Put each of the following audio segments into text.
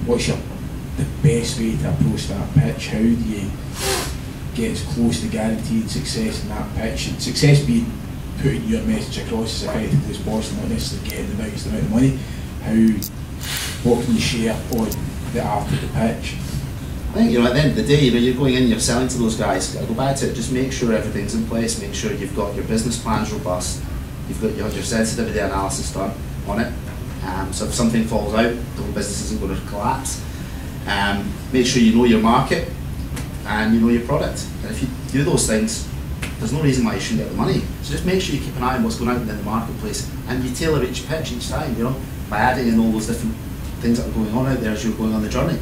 what's the best way to approach that pitch? How do you get as close to guaranteed success in that pitch? And success being putting your message across as effectively as possible, not necessarily getting the biggest amount of money. What can you share on the art of the pitch? I think, at the end of the day, you're going in, you're selling to those guys. Go back to it, just make sure everything's in place, make sure you've got your business plans robust, you've got your sensitivity analysis done on it. So if something falls out, the whole business isn't going to collapse. Make sure you know your market and you know your product. And if you do those things, there's no reason why you shouldn't get the money. So just make sure you keep an eye on what's going on in the marketplace, and you tailor each pitch each time, by adding in all those different things that are going on out there as you're going on the journey.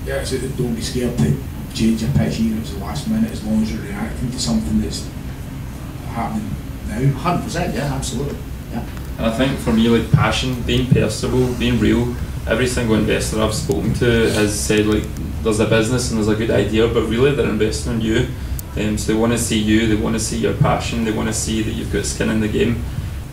Yeah, so don't be scared to change your pitch even if it's the last minute, as long as you're reacting to something that's happening now. 100%, yeah, absolutely. Yeah. And I think for me, like, passion, being personable, being real, every single investor I've spoken to has said, like, there's a business and there's a good idea, but really they're investing in you. So they want to see you, they want to see your passion, they want to see that you've got skin in the game.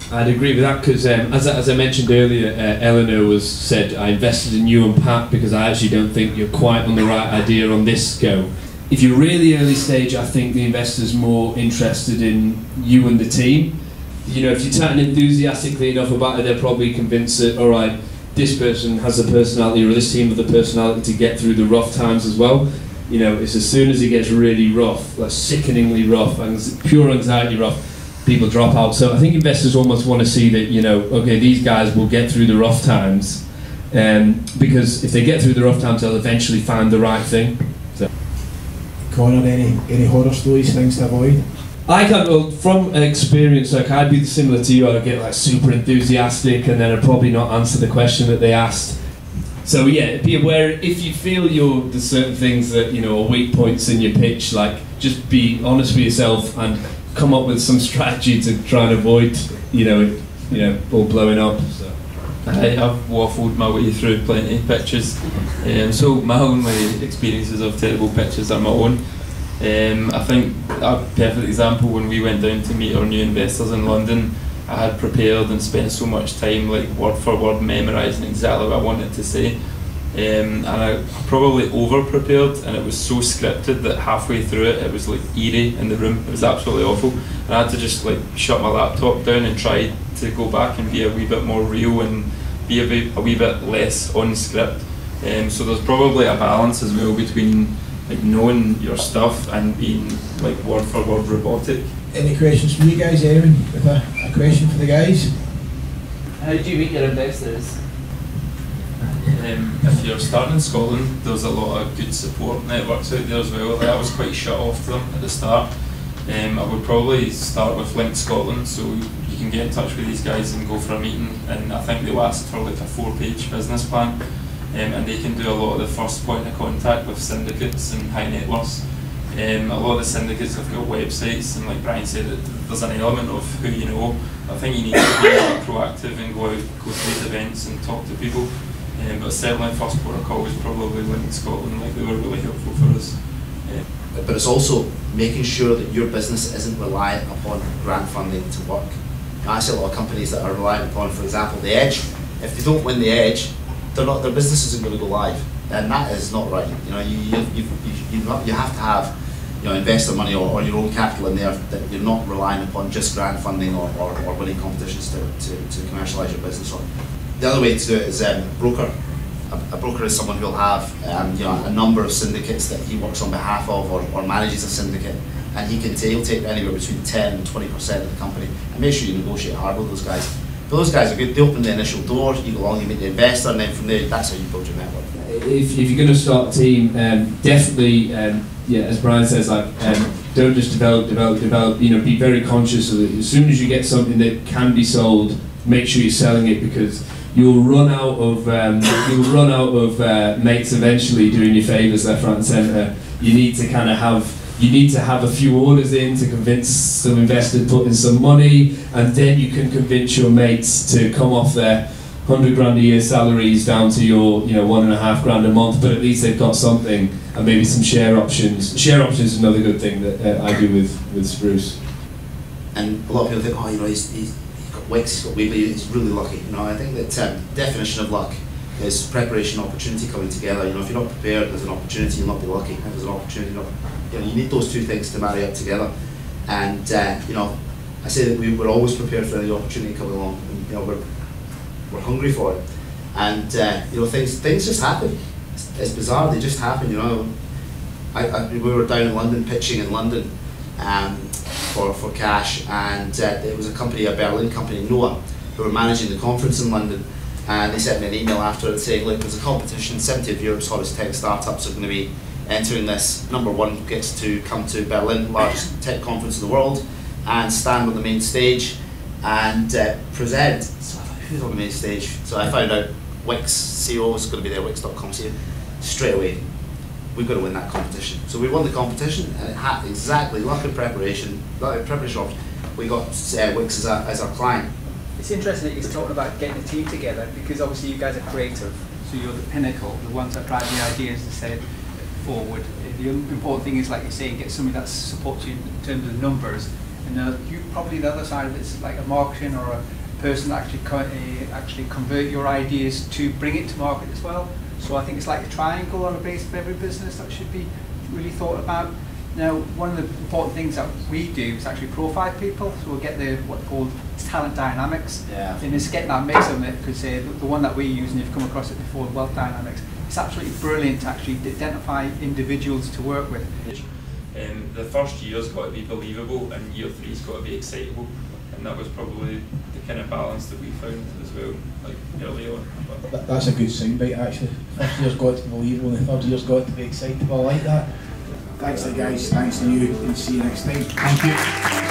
I'd agree with that, because as I mentioned earlier, Eleanor said, I invested in you and Pat because I actually don't think you're quite on the right idea on this go. If you're really early stage, I think the investor's more interested in you and the team. If you're chatting enthusiastically enough about it, they're probably convinced that, all right, this person has the personality, or this team has the personality to get through the rough times as well. It's as soon as it gets really rough, like sickeningly rough, and pure anxiety rough, people drop out. So I think investors almost want to see that, okay, these guys will get through the rough times, because if they get through the rough times, they'll eventually find the right thing. So. Conor, any horror stories, things to avoid? Well, from experience, like, I'd be similar to you. I'd get like super enthusiastic, and then I'd probably not answer the question that they asked. So yeah, be aware if you feel there's certain things that are weak points in your pitch. Like, just be honest with yourself and come up with some strategy to try and avoid, all blowing up. So. I've waffled my way through plenty of pitches, so my only experiences of terrible pitches are my own. I think a perfect example, when we went down to meet our new investors in London, I had prepared and spent so much time, like, word for word memorising exactly what I wanted to say. And I probably over-prepared, and it was so scripted that halfway through it was like eerie in the room. It was absolutely awful, and I had to just like shut my laptop down and try to go back and be a wee bit more real and be a wee bit less on script. So there's probably a balance as well between like knowing your stuff and being like word for word robotic. Any questions from you guys? Anyone with a question for the guys? How did you meet your investors? If you're starting in Scotland, there's a lot of good support networks out there as well. Like, I was quite shut off to them at the start. I would probably start with Link Scotland, so you can get in touch with these guys and go for a meeting, and I think they'll ask for like a 4-page business plan, and they can do a lot of the first point of contact with syndicates and high net worths. A lot of the syndicates have got websites, and like Brian said, there's an element of who you know. I think you need to be proactive and go to these events and talk to people. But certainly first port of call was probably Link Scotland. Like, they were really helpful for us. But it's also making sure that your business isn't reliant upon grant funding to work. I see a lot of companies that are reliant upon, for example, the Edge. If they don't win the Edge, their business isn't going to go live, and that is not right. You have to have investor money or your own capital in there, that you're not relying upon just grant funding or winning competitions to commercialise your business on. The other way to do it is broker. A broker is someone who will have a number of syndicates that he works on behalf of, or manages a syndicate, and he'll take anywhere between 10 and 20% of the company, and make sure you negotiate hard with those guys. But those guys are good. They open the initial door, you go along, you meet the investor, and then from there, that's how you build your network. If you're going to start a team, definitely, as Brian says, don't just develop. Be very conscious of it. As soon as you get something that can be sold, make sure you're selling it, because you'll run out of mates eventually doing you favours left, right, and centre. You need to have a few orders in to convince some investor to put in some money, and then you can convince your mates to come off their 100 grand a year salaries down to your 1.5 grand a month. But at least they've got something, and maybe some share options. Share options is another good thing that I do with Sproose. And a lot of people think, oh, he's got Wix, he's got Weebly, he's really lucky. I think that definition of luck is preparation, opportunity coming together. You know, if you're not prepared, there's an opportunity, you'll not be lucky. If there's an opportunity, you know, you need those two things to marry up together. And you know, I say that we're always prepared for any opportunity coming along. And, you know, we're hungry for it. And you know, things just happen. It's bizarre, they just happen. You know, we were down in London, pitching in London for cash, and there was a company, a Berlin company, Noah, who were managing the conference in London. And they sent me an email after it saying, look, there's a competition, 70 of Europe's hottest tech startups are going to be entering this. Number one gets to come to Berlin, largest tech conference in the world, and stand on the main stage and present. So I thought, who's on the main stage? So I found out Wix CEO was going to be there, Wix.com CEO. Straight away, we've got to win that competition. So we won the competition, and it had exactly, luck and preparation, we got Wix as our client. It's interesting that you're talking about getting a team together, because obviously you guys are creative, so you're the pinnacle, the ones that drive the ideas to set it forward. The important thing is, like you're saying, get somebody that supports you in terms of the numbers, and you probably the other side of it is like a marketing or a person that actually convert your ideas to bring it to market as well. So I think it's like a triangle on a base of every business that should be really thought about. Now, one of the important things that we do is actually profile people, so we'll get what's called talent dynamics. Yeah. And it's getting that mix of it, because the one that we use, and you've come across it before, wealth dynamics, it's absolutely brilliant to actually identify individuals to work with. The first year's got to be believable, and year three's got to be excitable, and that was probably the kind of balance that we found as well, like early on. That's a good soundbite actually. First year's got to be believable, and the third year's got to be excitable. I like that. Thanks to the guys, thanks to you, and see you next time. Thank you.